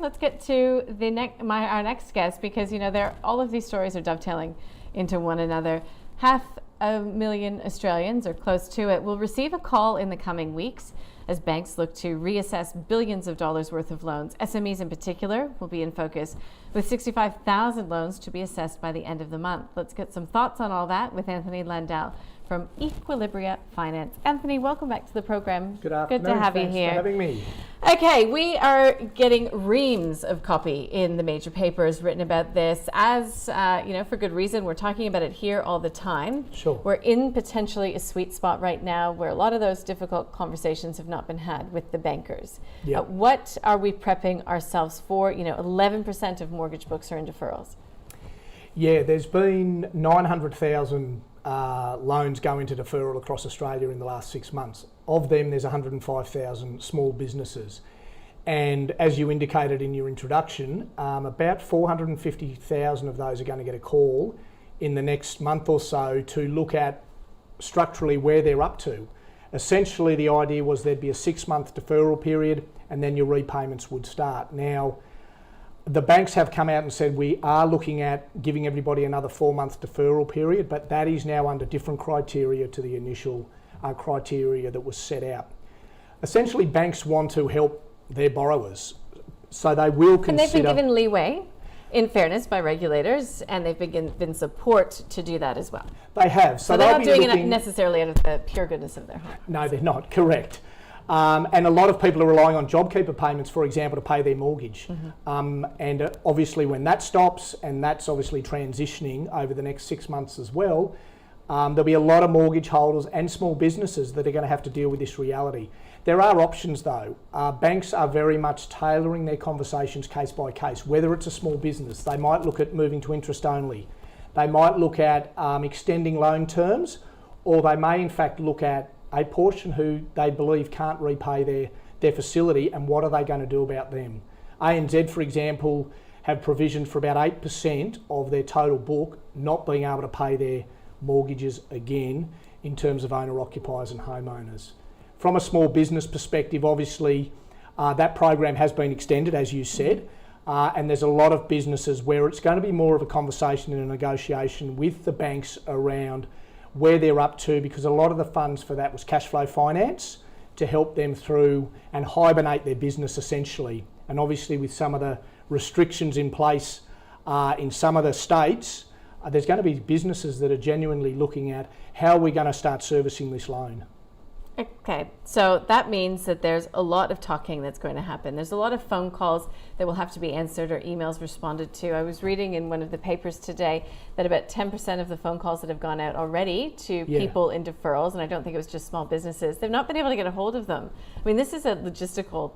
let's get to our next guest, because all of these stories are dovetailing into one another. 500,000 Australians, or close to it, will receive a call in the coming weeks as banks look to reassess billions of dollars worth of loans. SMEs in particular will be in focus, with 65,000 loans to be assessed by the end of the month. Let's get some thoughts on all that with Anthony Landahl from Equilibria Finance. Anthony, welcome back to the program. Good afternoon. Good to have you here. Thanks for having me. Okay, we are getting reams of copy in the major papers written about this, as for good reason. We're talking about it here all the time. Sure. We're in potentially a sweet spot right now where a lot of those difficult conversations have not been had with the bankers. Yep. What are we prepping ourselves for? 11% of mortgage books are in deferrals. Yeah, there's been 900,000 loans go into deferral across Australia in the last 6 months. Of them, there's 105,000 small businesses. And as you indicated in your introduction, about 450,000 of those are going to get a call in the next month or so to look at structurally where they're up to. Essentially, the idea was there'd be a 6-month deferral period and then your repayments would start. Now, the banks have come out and said we are looking at giving everybody another 4-month deferral period, but that is now under different criteria to the initial criteria that was set out. Essentially, banks want to help their borrowers, so they will consider... And they've been given leeway, in fairness, by regulators, and they've been given support to do that as well. They have. So they're not doing it necessarily out of the pure goodness of their heart. No, they're not, correct. And a lot of people are relying on JobKeeper payments, for example, to pay their mortgage. And obviously when that stops, and that's obviously transitioning over the next 6 months as well, there'll be a lot of mortgage holders and small businesses that are going to have to deal with this reality. There are options though. Banks are very much tailoring their conversations case by case. Whether it's a small business, they might look at moving to interest only. They might look at extending loan terms, or they may in fact look at a portion who they believe can't repay their facility, and what are they going to do about them. ANZ, for example, have provisioned for about 8% of their total book not being able to pay their mortgages again in terms of owner-occupiers and homeowners. From a small business perspective, obviously, that program has been extended, as you said, and there's a lot of businesses where it's going to be more of a conversation and a negotiation with the banks around where they're up to, because a lot of the funds for that was cash flow finance to help them through and hibernate their business essentially. And obviously with some of the restrictions in place in some of the states, there's going to be businesses that are genuinely looking at how we're going to start servicing this loan. Okay, so that means that there's a lot of talking that's going to happen. There's a lot of phone calls that will have to be answered or emails responded to. I was reading in one of the papers today that about 10% of the phone calls that have gone out already to people in deferrals, and I don't think it was just small businesses, they've not been able to get a hold of them. I mean, this is a logistical,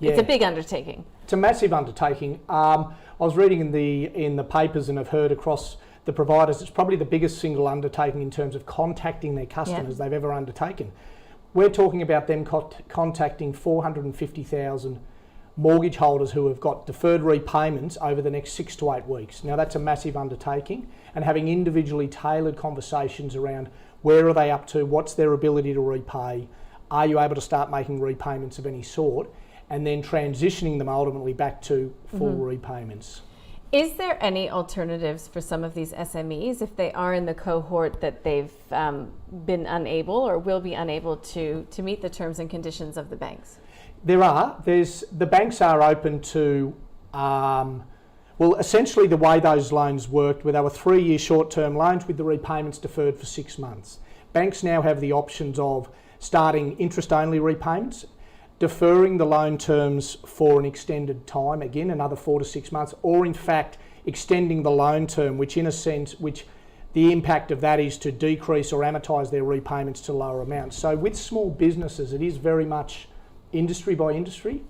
it's a big undertaking. It's a massive undertaking. I was reading in the papers and have heard across the providers, it's probably the biggest single undertaking in terms of contacting their customers they've ever undertaken. We're talking about them contacting 450,000 mortgage holders who have got deferred repayments over the next 6 to 8 weeks. Now that's a massive undertaking, and having individually tailored conversations around where are they up to, what's their ability to repay, are you able to start making repayments of any sort, and then transitioning them ultimately back to full repayments. Is there any alternatives for some of these SMEs if they are in the cohort that they've been unable or will be unable to meet the terms and conditions of the banks? There are. The banks are open to, essentially the way those loans worked, where they were 3-year short-term loans with the repayments deferred for 6 months. Banks now have the options of starting interest-only repayments, deferring the loan terms for an extended time, again another 4 to 6 months, or in fact extending the loan term, which in a sense, the impact of that is to decrease or amortise their repayments to lower amounts. So with small businesses, it is very much industry by industry,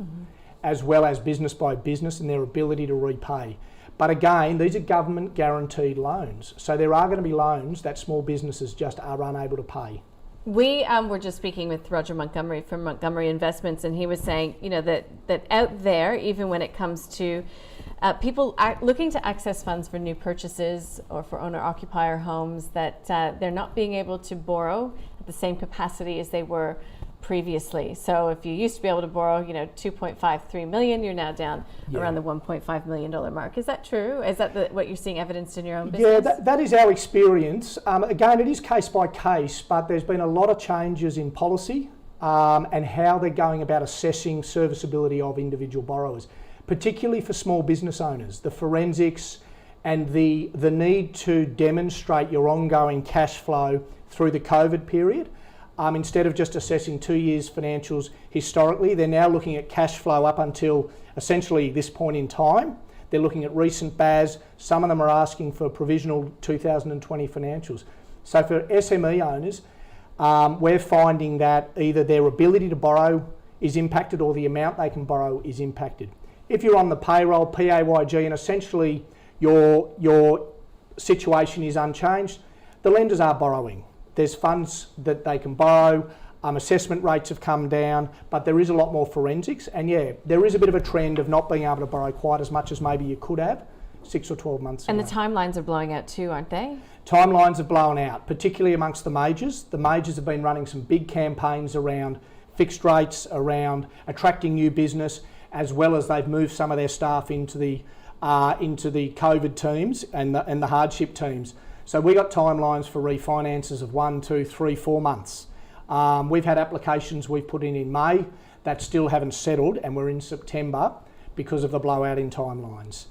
as well as business by business and their ability to repay. But again, these are government guaranteed loans. So there are going to be loans that small businesses just are unable to pay. We were just speaking with Roger Montgomery from Montgomery Investments, and he was saying, that out there, even when it comes to people looking to access funds for new purchases or for owner-occupier homes, that they're not being able to borrow at the same capacity as they were previously. So if you used to be able to borrow, 2.53 million, you're now down around the $1.5 million mark. Is that true? Is that what you're seeing evidenced in your own business? Yeah, that is our experience. Again, it is case by case, but there's been a lot of changes in policy and how they're going about assessing serviceability of individual borrowers, particularly for small business owners. The forensics and the need to demonstrate your ongoing cash flow through the COVID period. Instead of just assessing 2 years' financials historically, they're now looking at cash flow up until essentially this point in time. They're looking at recent BAS. Some of them are asking for provisional 2020 financials. So for SME owners, we're finding that either their ability to borrow is impacted or the amount they can borrow is impacted. If you're on the payroll, PAYG, and essentially your situation is unchanged, the lenders are borrowing. There's funds that they can borrow, assessment rates have come down, but there is a lot more forensics. And there is a bit of a trend of not being able to borrow quite as much as maybe you could have 6 or 12 months ago. And the timelines are blowing out too, aren't they? Timelines are blown out, particularly amongst the majors. The majors have been running some big campaigns around fixed rates, around attracting new business, as well as they've moved some of their staff into the COVID teams and the hardship teams. So we got timelines for refinances of 1, 2, 3, 4 months. We've had applications we've put in May that still haven't settled, and we're in September because of the blowout in timelines.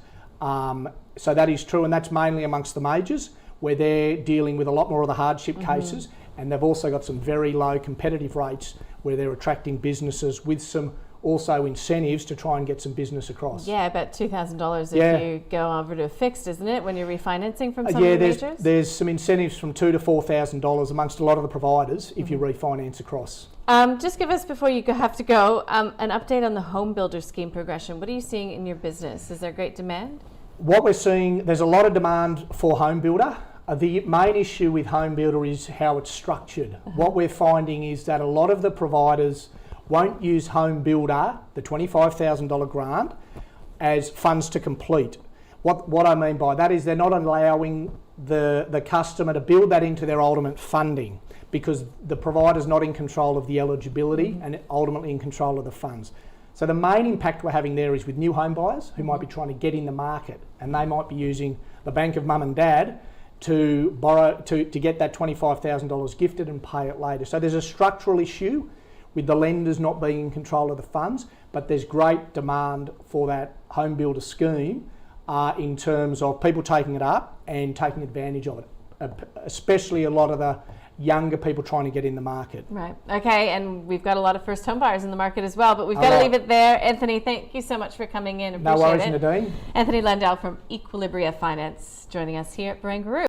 So that is true, and that's mainly amongst the majors, where they're dealing with a lot more of the hardship cases, and they've also got some very low competitive rates where they're attracting businesses with some also incentives to try and get some business across. Yeah, about $2,000 if you go over to a fixed, isn't it, when you're refinancing from some of the majors? There's some incentives from $2,000 to $4,000 amongst a lot of the providers if you refinance across. Just give us, before you have to go, an update on the HomeBuilder scheme progression. What are you seeing in your business? Is there great demand? What we're seeing, there's a lot of demand for HomeBuilder. The main issue with HomeBuilder is how it's structured. What we're finding is that a lot of the providers won't use HomeBuilder, the $25,000 grant, as funds to complete. What I mean by that is they're not allowing the customer to build that into their ultimate funding because the provider's not in control of the eligibility and ultimately in control of the funds. So the main impact we're having there is with new home buyers who might be trying to get in the market, and they might be using the bank of mum and dad to borrow to get that $25,000 gifted and pay it later. So there's a structural issue with the lenders not being in control of the funds, but there's great demand for that HomeBuilder scheme in terms of people taking it up and taking advantage of it, especially a lot of the younger people trying to get in the market. Right. Okay, and we've got a lot of first home buyers in the market as well, but we've got to leave it there. Anthony, thank you so much for coming in. Appreciate no worries, it. Nadine. Anthony Landahl from Equilibria Finance joining us here at Barangaroo.